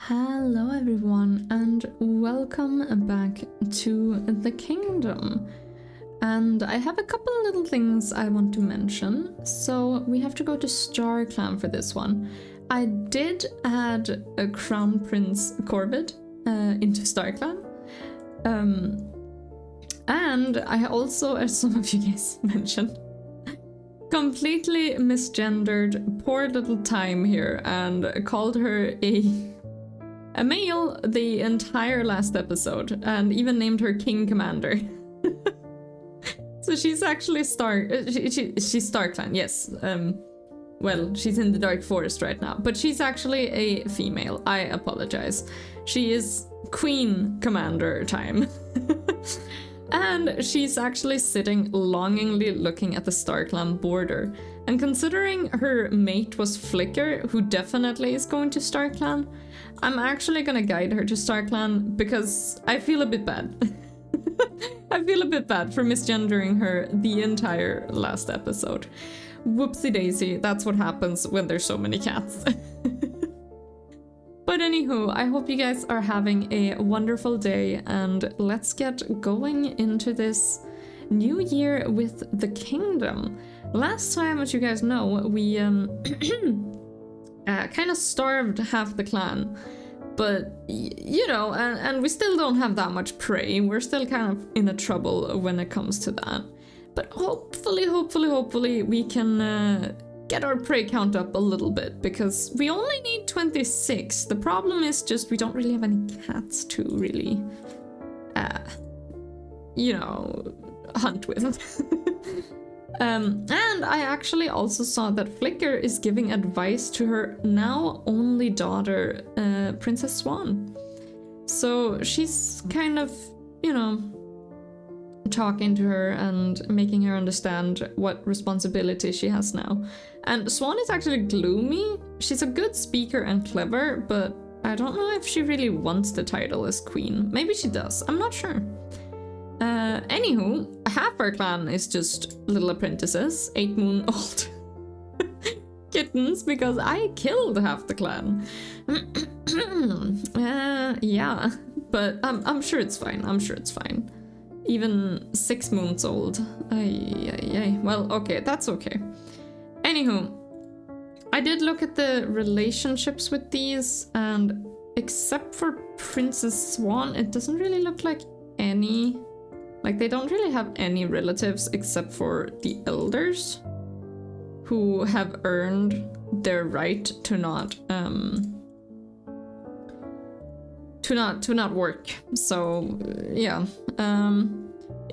Hello everyone and welcome back to the kingdom. And I have a couple of little things I want to mention. So we have to go to StarClan for this one. I did add a Crown Prince Corbett into StarClan. And I also, as some of you guys mentioned, completely misgendered poor little Time here and called her a male the entire last episode and even named her King Commander. So she's actually she's StarClan, yes. Well, she's in the Dark Forest right now, but she's actually a female. I apologize. She is Queen Commander Time. And she's actually sitting longingly looking at the StarClan border. And considering her mate was Flicker, who definitely is going to StarClan, I'm actually gonna guide her to StarClan because I feel a bit bad. I feel a bit bad for misgendering her the entire last episode. Whoopsie daisy, that's what happens when there's so many cats. But anywho, I hope you guys are having a wonderful day and let's get going into this new year with the kingdom. Last time, as you guys know, we kind of starved half the clan. But, you know, and we still don't have that much prey. We're still kind of in a trouble when it comes to that. But hopefully we can get our prey count up a little bit, because we only need 26. The problem is just we don't really have any cats to really, you know, hunt with. And I actually also saw that Flicker is giving advice to her now only daughter, Princess Swan. So she's kind of, you know, talking to her and making her understand what responsibility she has now. And Swan is actually gloomy. She's a good speaker and clever, but I don't know if she really wants the title as queen. Maybe she does, I'm not sure. Anywho, half our clan is just little apprentices, 8-moon-old kittens, because I killed half the clan. Yeah, but I'm sure it's fine, Even 6 moons old. Well, okay, that's okay. Anywho, I did look at the relationships with these, and except for Princess Swan, it doesn't really look like any... Like, they don't really have any relatives except for the elders, who have earned their right to not work. So, yeah.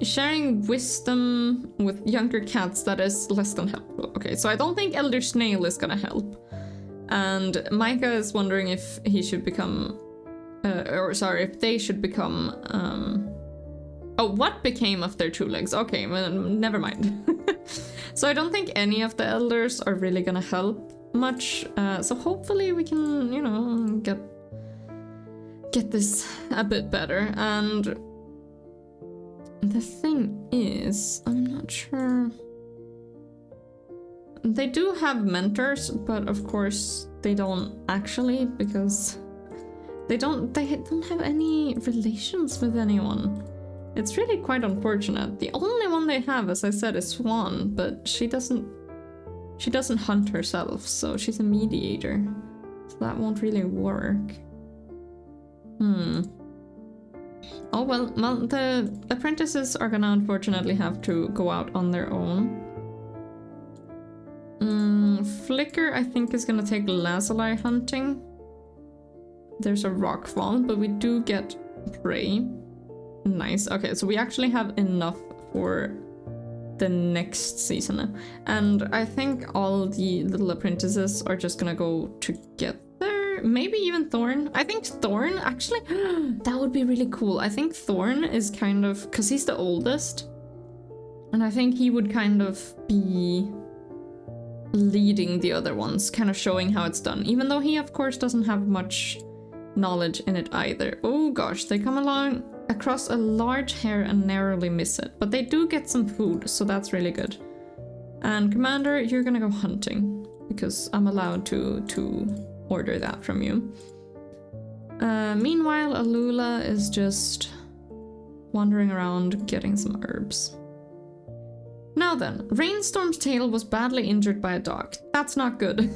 Sharing wisdom with younger cats, that is less than helpful. Okay, so I don't think Elder Snail is gonna help. And Micah is wondering if he should become... if they should become... Oh, what became of their 2 legs? Okay, well, never mind. So I don't think any of the elders are really gonna help much. So hopefully we can, you know, get this a bit better. And the thing is, I'm not sure. They do have mentors, but of course they don't actually, because they don't have any relations with anyone. It's really quite unfortunate. The only one they have, as I said, is Swan, but she doesn't hunt herself, so she's a mediator. So that won't really work. Oh well, the apprentices are gonna unfortunately have to go out on their own. Flicker, I think, is gonna take lazuli hunting. There's a rock fall, but we do get prey. Nice. Okay, so we actually have enough for the next season. And I think all the little apprentices are just gonna go together. Maybe even Thorn. I think Thorn, actually, that would be really cool. I think Thorn is kind of, because he's the oldest, and I think he would kind of be leading the other ones, kind of showing how it's done. Even though he, of course, doesn't have much knowledge in it either. Oh gosh, they come along across a large hare and narrowly miss it, but they do get some food, so that's really good. And Commander, you're gonna go hunting, because I'm allowed to order that from you. Meanwhile, Alula is just wandering around getting some herbs. Now then, Rainstorm's tail was badly injured by a dog. That's not good.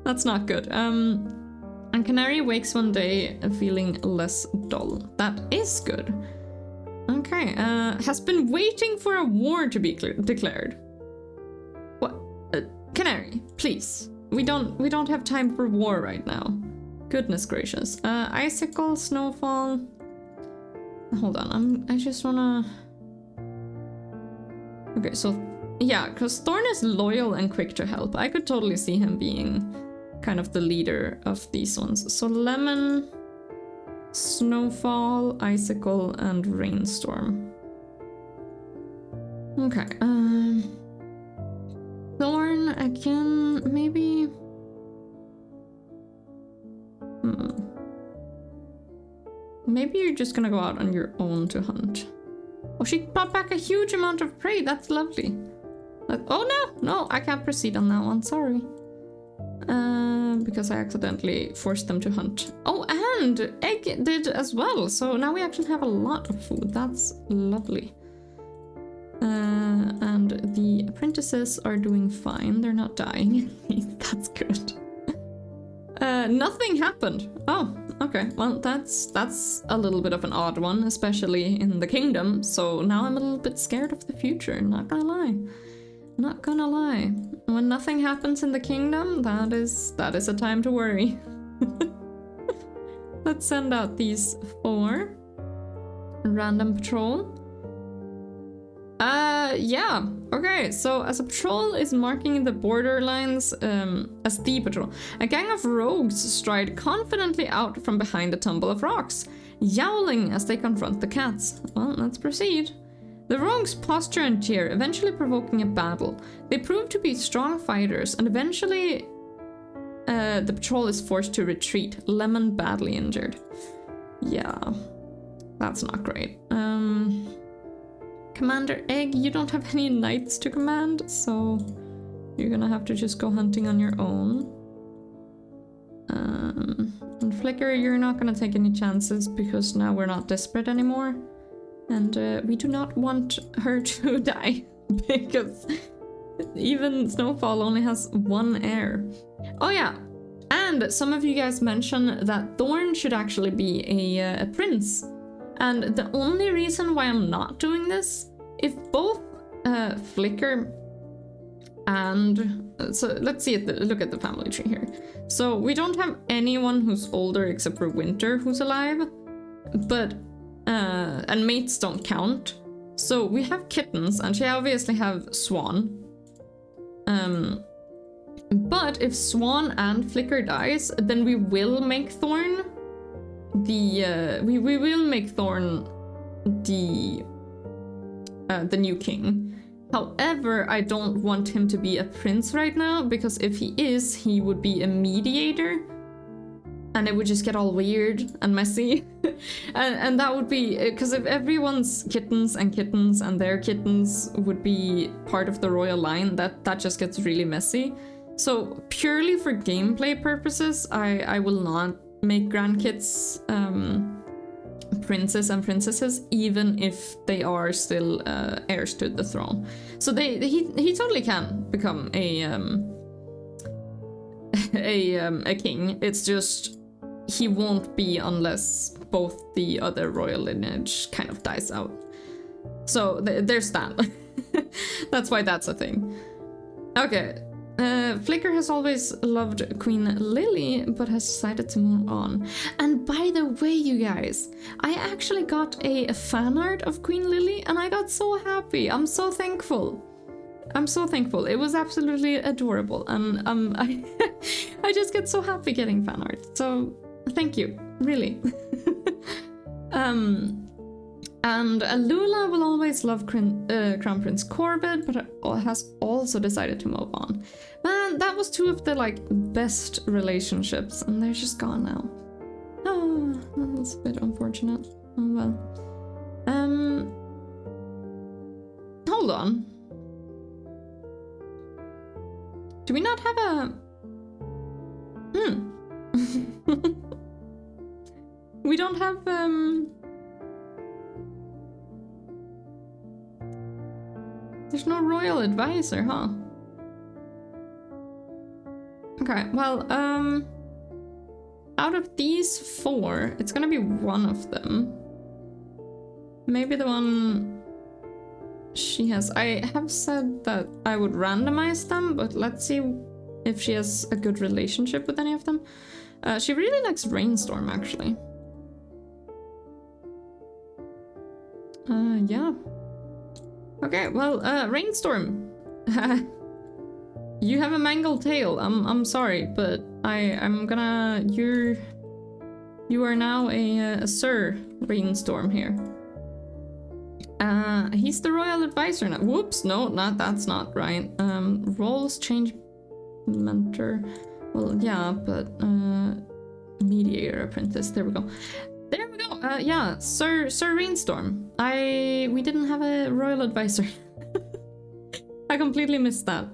That's not good. And Canary wakes one day feeling less dull. That is good. Okay, has been waiting for a war to be declared. What? Canary, please. We don't have time for war right now. Goodness gracious. Icicle, Snowfall. Hold on, I just wanna... Okay, so yeah, because Thorn is loyal and quick to help. I could totally see him being kind of the leader of these ones. So Lemon, Snowfall, Icicle, and Rainstorm. Okay, Thorn, again, maybe... Maybe you're just gonna go out on your own to hunt. Oh, she brought back a huge amount of prey. That's lovely. Oh no, I can't proceed on that one. Sorry. Because I accidentally forced them to hunt. Oh, and Egg did as well. So now we actually have a lot of food. That's lovely. And the apprentices are doing fine. They're not dying. That's good. Nothing happened. Oh, okay. Well, that's a little bit of an odd one, especially in the kingdom. So now I'm a little bit scared of the future. Not gonna lie. Not gonna lie. When nothing happens in the kingdom, that is a time to worry. Let's send out these 4. Random patrol. Yeah. Okay, so as a patrol is marking the borderlines as the patrol. A gang of rogues stride confidently out from behind a tumble of rocks, yowling as they confront the cats. Well, let's proceed. The rogues posture and cheer, eventually provoking a battle. They prove to be strong fighters, and eventually the patrol is forced to retreat, Lemon badly injured. Yeah, that's not great. Commander Egg, you don't have any knights to command, so you're gonna have to just go hunting on your own. And Flicker, you're not gonna take any chances because now we're not desperate anymore. And we do not want her to die because even Snowfall only has 1 heir. Oh yeah, and some of you guys mentioned that Thorn should actually be a prince. And the only reason why I'm not doing this, if both Flicker and... So let's see, look at the family tree here. So we don't have anyone who's older except for Winter who's alive, but... and mates don't count. So we have kittens, and she obviously have Swan. But if Swan and Flicker dies, then we will make Thorn the we will make Thorn the new king. However, I don't want him to be a prince right now, because if he is, he would be a mediator, and it would just get all weird and messy. and that would be because if everyone's kittens and their kittens would be part of the royal line, that just gets really messy. So purely for gameplay purposes, I will not make grandkids princes and princesses, even if they are still heirs to the throne. So he totally can become a king. It's just he won't be unless both the other royal lineage kind of dies out. So there's that. That's why that's a thing. Okay. Flicker has always loved Queen Lily, but has decided to move on. And by the way, you guys, I actually got a fan art of Queen Lily, and I got so happy. I'm so thankful. I'm so thankful. It was absolutely adorable, and I just get so happy getting fan art. So thank you, really. And Alula will always love Crown Prince Corvid, but has also decided to move on. Man, that was 2 of the best relationships, and they're just gone now. Oh, that's a bit unfortunate. Oh well. Hold on. Do we not have a... We don't have there's no royal advisor, huh? Okay, well, out of these 4, it's gonna be one of them. Maybe the one she has. I have said that I would randomize them, but let's see if she has a good relationship with any of them. She really likes Rainstorm, actually. Yeah. Okay, well, Rainstorm. You have a mangled tail. I'm sorry, but I'm gonna. You are now a Sir Rainstorm here. He's the royal advisor now. Whoops, no, that's not right. Roles change mentor. Well, yeah, but mediator apprentice. There we go. There we go. Yeah, Sir Rainstorm. We didn't have a royal advisor. I completely missed that.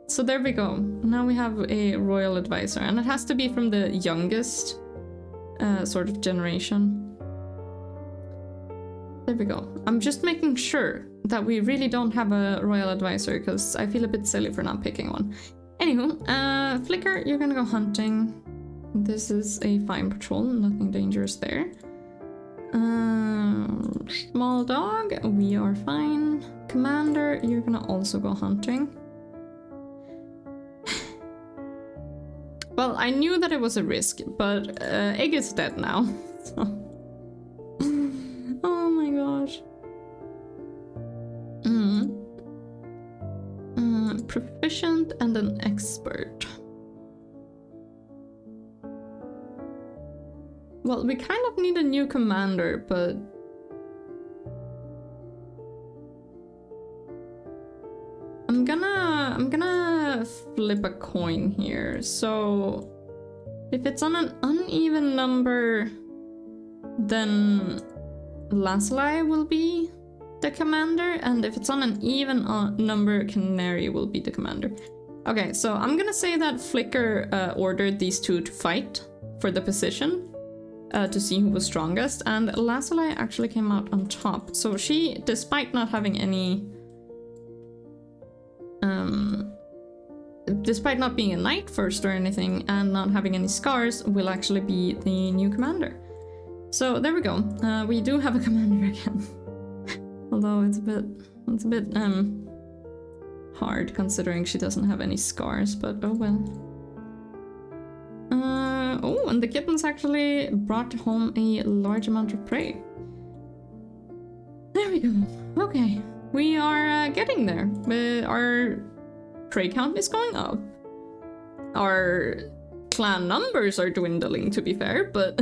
So there we go. Now we have a royal advisor, and it has to be from the youngest sort of generation. There we go. I'm just making sure that we really don't have a royal advisor, because I feel a bit silly for not picking one. Anywho, Flicker, you're gonna go hunting. This is a fine patrol, nothing dangerous there. Small dog, we are fine. Commander, you're gonna also go hunting. Well, I knew that it was a risk, but Egg is dead now. So. Oh my gosh. Proficient and an expert. Well, we kind of need a new commander, but I'm gonna flip a coin here. So if it's on an uneven number, then Lazuli will be the commander, and if it's on an even number, Canary will be the commander. Okay, so I'm gonna say that Flicker ordered these two to fight for the position to see who was strongest, and Lazuli actually came out on top. So she, despite not having any despite not being a knight first or anything and not having any scars, will actually be the new commander. So there we go. We do have a commander again. Although it's a bit hard considering she doesn't have any scars, but oh well. Oh, and the kittens actually brought home a large amount of prey. There we go. Okay, we are getting there. Our prey count is going up. Our clan numbers are dwindling, to be fair, but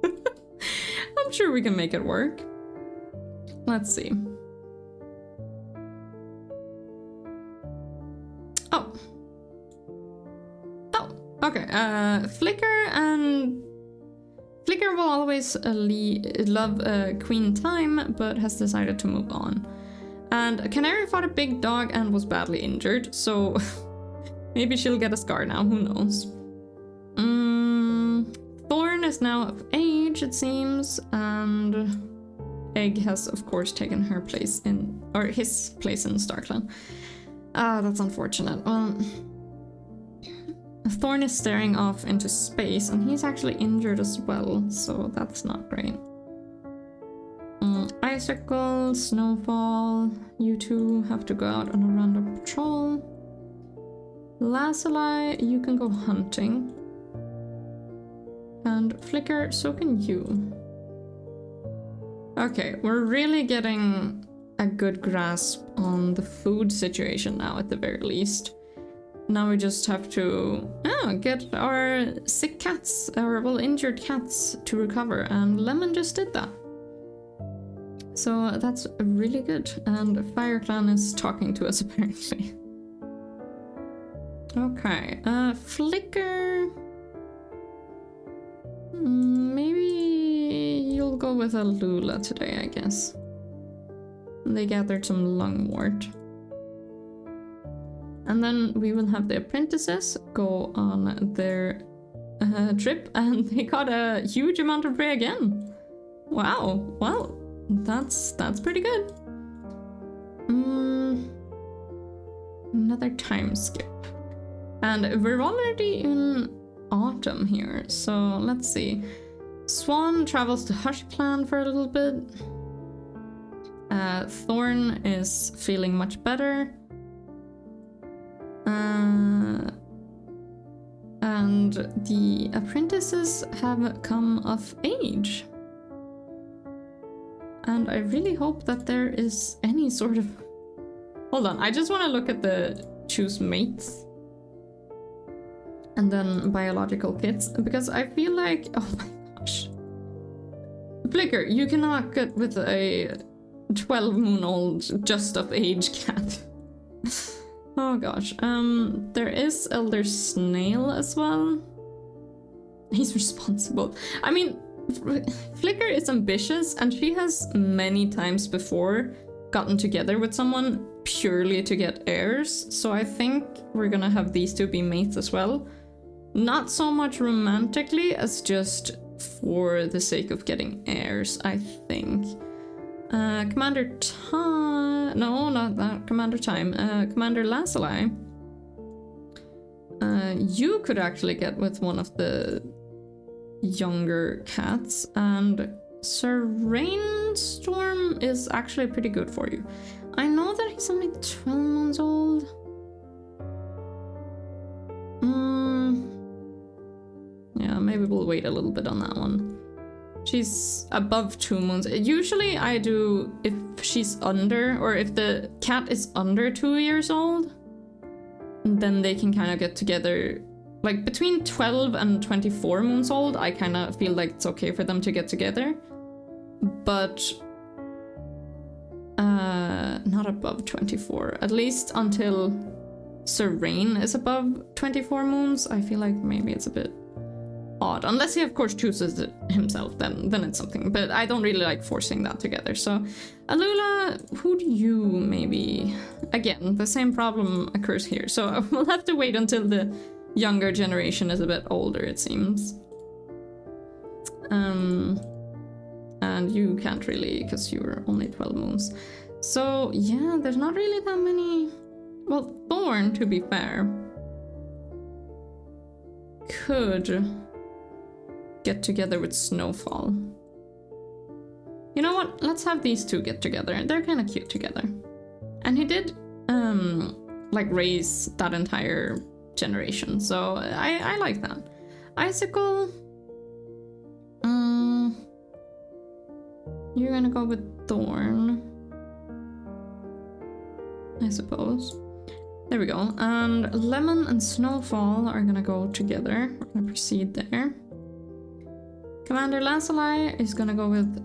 I'm sure we can make it work. Let's see. Oh. Okay, Flicker will always love Queen Time, but has decided to move on. And Canary fought a big dog and was badly injured, so maybe she'll get a scar now, who knows. Thorn is now of age, it seems, and Egg has, of course, taken her place in, or his place in StarClan. Ah, that's unfortunate. Well, Thorn is staring off into space, and he's actually injured as well, so that's not great. Icicle, Snowfall, you two have to go out on a random patrol. Lazuli, you can go hunting. And Flicker, so can you. Okay, we're really getting a good grasp on the food situation now, at the very least. Now we just have to get our sick cats, or well, injured cats to recover, and Lemon just did that. So that's really good, and FireClan is talking to us apparently. Okay, Flicker... maybe you'll go with a Lula today, I guess. They gathered some lungwort. And then we will have the apprentices go on their trip, and they got a huge amount of prey again. Wow, well, that's pretty good. Another time skip. And we're already in autumn here, so let's see. Swan travels to Hush Clan for a little bit. Thorn is feeling much better. And the apprentices have come of age. And I really hope that there is any sort of... Hold on, I just want to look at the choose mates. And then biological kits, because I feel like... Oh my gosh. Flicker, you cannot get with a 12-moon-old just of age cat. Oh gosh. There is Elder Snail as well. He's responsible. I mean, Flicker is ambitious, and she has many times before gotten together with someone purely to get heirs. So I think we're gonna have these two be mates as well. Not so much romantically as just for the sake of getting heirs, I think. Commander Time... No, not that. Commander Time. Commander Lazuli. You could actually get with one of the younger cats, and Sir Rainstorm is actually pretty good for you. I know that he's only 12 months old. Yeah, maybe we'll wait a little bit on that one. She's above 2 months. Usually I do if she's under, or if the cat is under 2 years old, then they can kind of get together. Like between 12 and 24 months old, I kind of feel like it's okay for them to get together. But not above 24. At least until Sir Rain is above 24 moons, I feel like maybe it's a bit odd. Unless he of course chooses it himself, then it's something. But I don't really like forcing that together. So Alula, who do you maybe... Again, the same problem occurs here. So we'll have to wait until the younger generation is a bit older, it seems. And you can't really, because you're only 12 moons. So yeah, there's not really that many... Well, Thorn, to be fair, could get together with Snowfall. You know what? Let's have these two get together. They're kind of cute together. And he did, like, raise that entire generation. So I like that. Icicle. You're gonna go with Thorn, I suppose. There we go. And Lemon and Snowfall are gonna go together. We're gonna proceed there. Commander Lazuli is gonna go with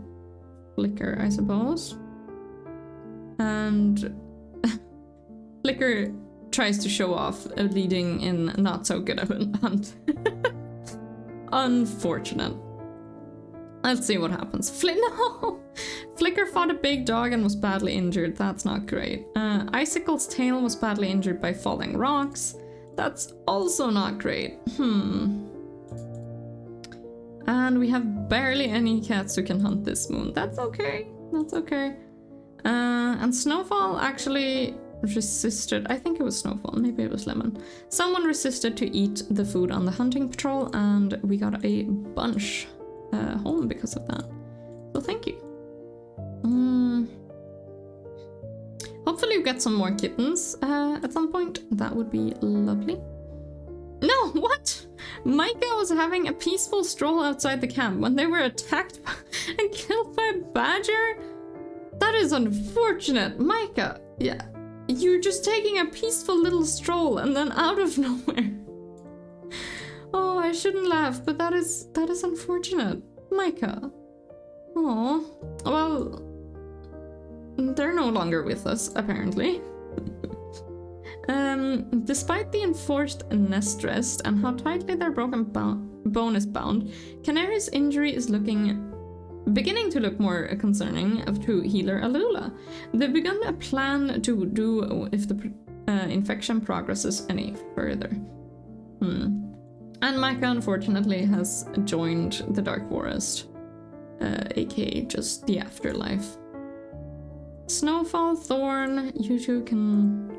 Flicker, I suppose. And Flicker tries to show off leading in not so good of a hunt. Unfortunate. Let's see what happens. No! Flicker fought a big dog and was badly injured. That's not great. Icicle's tail was badly injured by falling rocks. That's also not great. And we have barely any cats who can hunt this moon. That's okay. That's okay. And Snowfall actually resisted. I think it was Snowfall. Maybe it was Lemon. Someone resisted to eat the food on the hunting patrol, and we got a bunch home because of that. So thank you. Hopefully we get some more kittens at some point. That would be lovely. No, what? Micah was having a peaceful stroll outside the camp when they were attacked and killed by a badger? That is unfortunate. Micah, yeah, you're just taking a peaceful little stroll and then out of nowhere. Oh, I shouldn't laugh, but that is unfortunate. Micah. Oh, well, they're no longer with us, apparently. Despite the enforced nest rest and how tightly their broken bone is bound, Canary's injury is beginning to look more concerning to healer Alula. They've begun a plan to do if the infection progresses any further. And Maka, unfortunately, has joined the Dark Forest, aka just the afterlife. Snowfall, Thorn, you two can...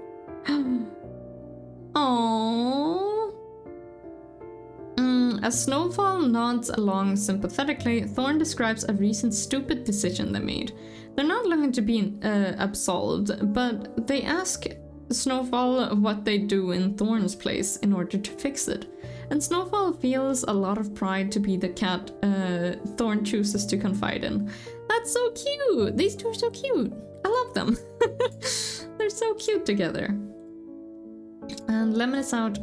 Aww. As Snowfall nods along sympathetically, Thorn describes a recent stupid decision they made. They're not looking to be absolved, but they ask Snowfall what they do in Thorn's place in order to fix it. And Snowfall feels a lot of pride to be the cat Thorn chooses to confide in. That's so cute! These two are so cute! I love them! They're so cute together. And Lemon is out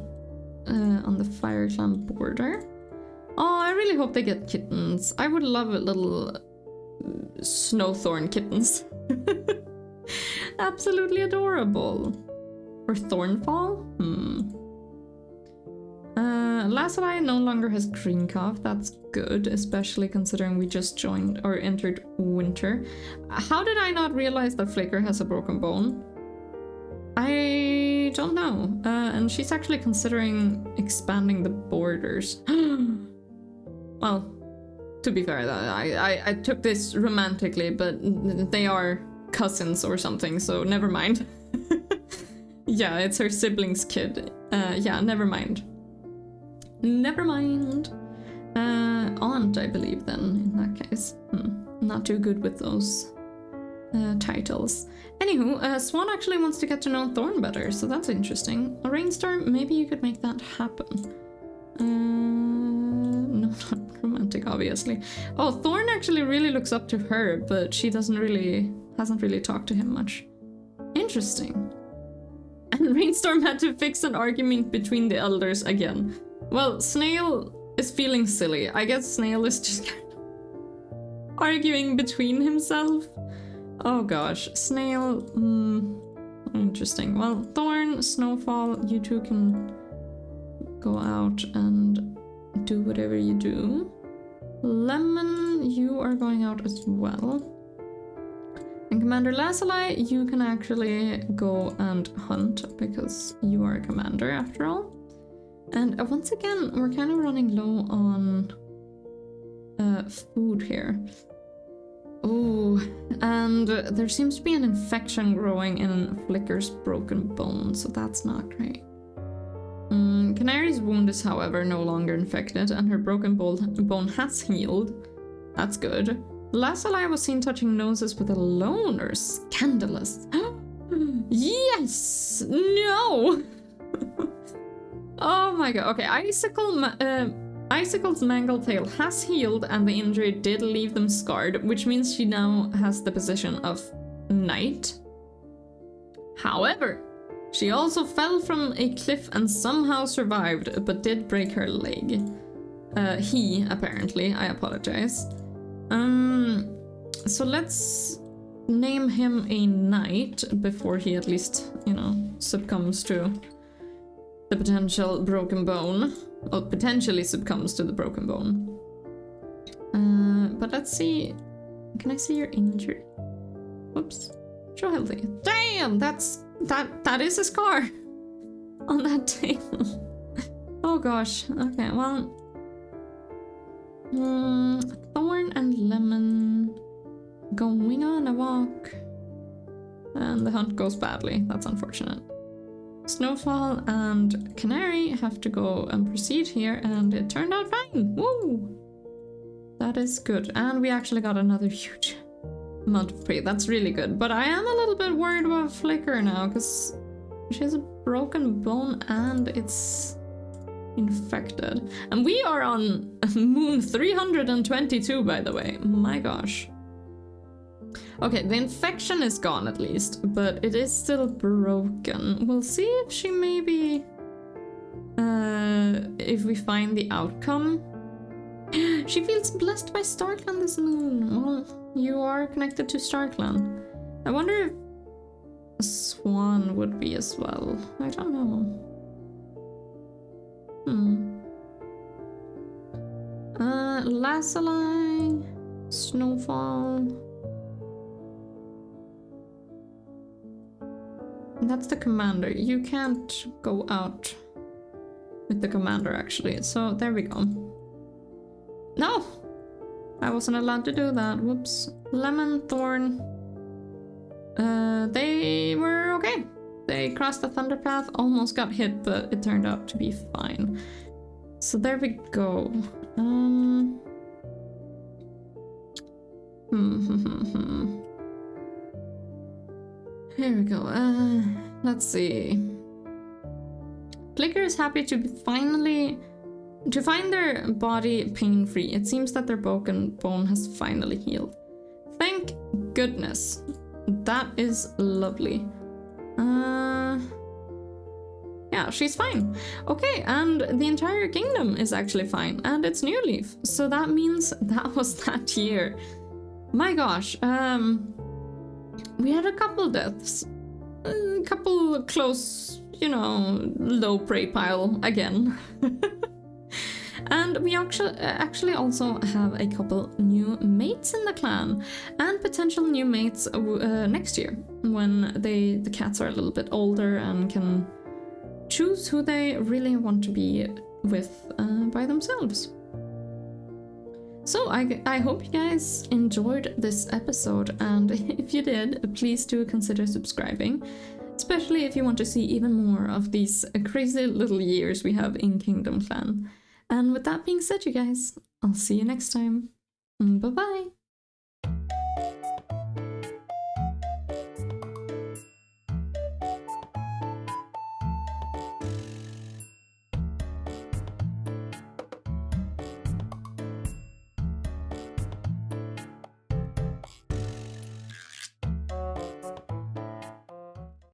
on the Fire Clan border. Oh, I really hope they get kittens. I would love little Snowthorn kittens. Absolutely adorable. Or Thornfall? Lazuli no longer has green cough. That's good, especially considering we just joined or entered winter. How did I not realize that Flicker has a broken bone? I don't know. And she's actually considering expanding the borders. Well, to be fair, I took this romantically, but they are cousins or something, so never mind. Yeah, it's her sibling's kid. Yeah, never mind. Never mind. Aunt, I believe, then, in that case. Not too good with those titles. Anywho, Swan actually wants to get to know Thorn better, so that's interesting. A Rainstorm, maybe you could make that happen. No, not romantic, obviously. Oh, Thorn actually really looks up to her, but she hasn't really talked to him much. Interesting. And Rainstorm had to fix an argument between the elders again. Well, Snail is feeling silly. I guess Snail is just kind of arguing between himself. Oh gosh, Snail, interesting. Well, Thorn, Snowfall, you two can go out and do whatever you do. Lemon, you are going out as well. And Commander Lazuli, you can actually go and hunt because you are a commander after all. And once again, we're kind of running low on food here. Oh, and there seems to be an infection growing in Flicker's broken bone, so that's not great. Canary's wound is, however, no longer infected, and her broken bone has healed. That's good. Lazuli was seen touching noses with a loner. Scandalous. Yes! No! Oh my god. Okay, Icicle's mangled tail has healed, and the injury did leave them scarred, which means she now has the position of knight. However, she also fell from a cliff and somehow survived, but did break her leg. He, apparently. I apologize. So let's name him a knight before he at least, you know, succumbs to the potential broken bone. Or potentially succumbs to the broken bone. But let's see. Can I see your injury? Whoops. Show healthy. Damn! That is a scar on that tail. Oh gosh. Okay, well. Thorn and Lemon going on a walk. And the hunt goes badly. That's unfortunate. Snowfall and Canary have to go and proceed here, and it turned out fine. Woo! That is good. And we actually got another huge amount of prey. That's really good. But I am a little bit worried about Flicker now, because she has a broken bone and it's infected. And we are on moon 322, by the way. My gosh. Okay, the infection is gone at least, but it is still broken. We'll see if she maybe... if we find the outcome. She feels blessed by StarClan this moon. Well, you are connected to StarClan. I wonder if a swan would be as well. I don't know. Lazuli, Snowfall... That's the commander. You can't go out with the commander actually. So there we go. No! I wasn't allowed to do that. Whoops. Lemon, Thorn. They were okay. They crossed the thunder path, almost got hit, but it turned out to be fine. So there we go. Here we go. Let's see. Clicker is happy to find their body pain-free. It seems that their broken bone has finally healed. Thank goodness. That is lovely. Yeah, she's fine. Okay, and the entire kingdom is actually fine, and it's New Leaf. So that means that was that year. My gosh, we had a couple deaths. A couple close, you know, low prey pile again. And we actually also have a couple new mates in the clan, and potential new mates next year, when the cats are a little bit older and can choose who they really want to be with by themselves. So I hope you guys enjoyed this episode, and if you did, please do consider subscribing, especially if you want to see even more of these crazy little years we have in KingdomClan. And with that being said, you guys, I'll see you next time. Bye-bye!